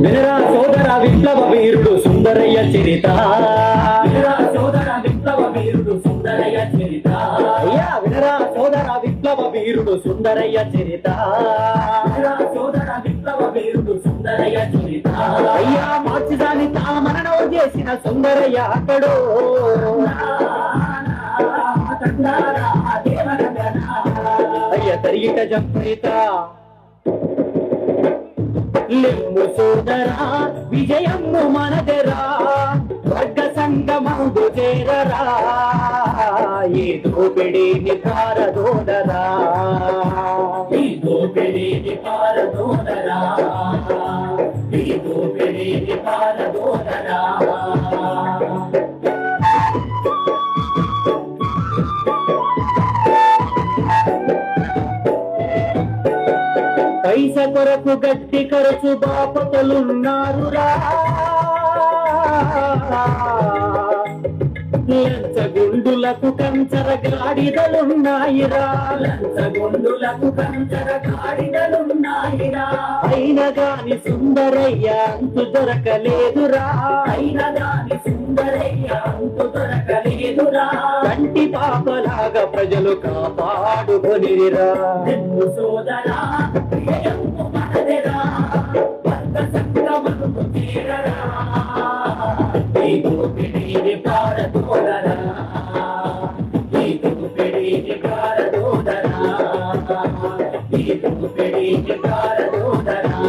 వినరా సోదర విప్లవ వీరుడు సుందరయ్య చరిత, వినరా సోదర విప్లవ వీరుడు సుందరయ్య చరిత, అయ్యా వినరా సోదర విప్లవ వీరుడు సుందరయ్య చరిత, వినరా సోదర విప్లవ వీరుడు సుందరయ్య చరిత, అయ్యా మార్చిదాని తామనో చేసిన సుందరయ్య అక్కడో, అయ్య తరిగిట జంపరిత లిమ్ము సోదరా విజయమ్ము మనదెరా, వర్గ సంగమందు చేరరా, ఈ దోపిడీని పారదోదరా, ఈ దోపిడీని పారదోదరా, ఈ దోపిడీని పారదోదరా. పైస కొరకు గట్టి ఖర్చు బాపతలున్నారురా, లంచగొండులకు కంచర గాడిదలున్నాయిరా, లంచగొండులకు కంచర గాడిదలున్నాయిరా, అయిన గాని సుందరయ్య అంతు దొరకలేదురా, అయిన గాని సుందరయ్య అంతు దొరకలేదురా, కంటి పాపలాగా ప్రజలు కాపాడుకొనిరా. సోదరా ఈ దోపిడీని పారదోదరా, ఈ దోపిడీని పారదోదరా, ఈ దోపిడీని పారదోదరా,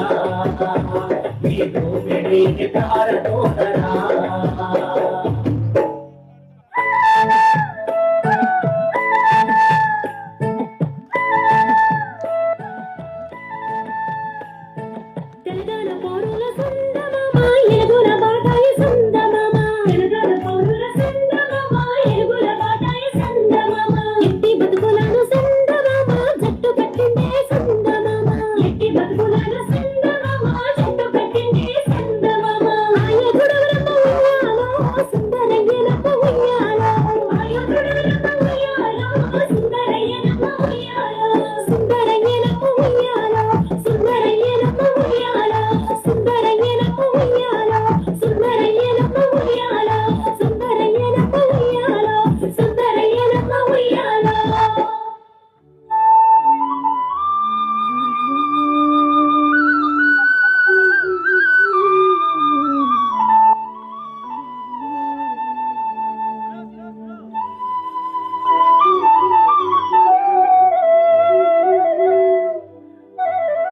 ఈ దోపిడీని పారదోదరా.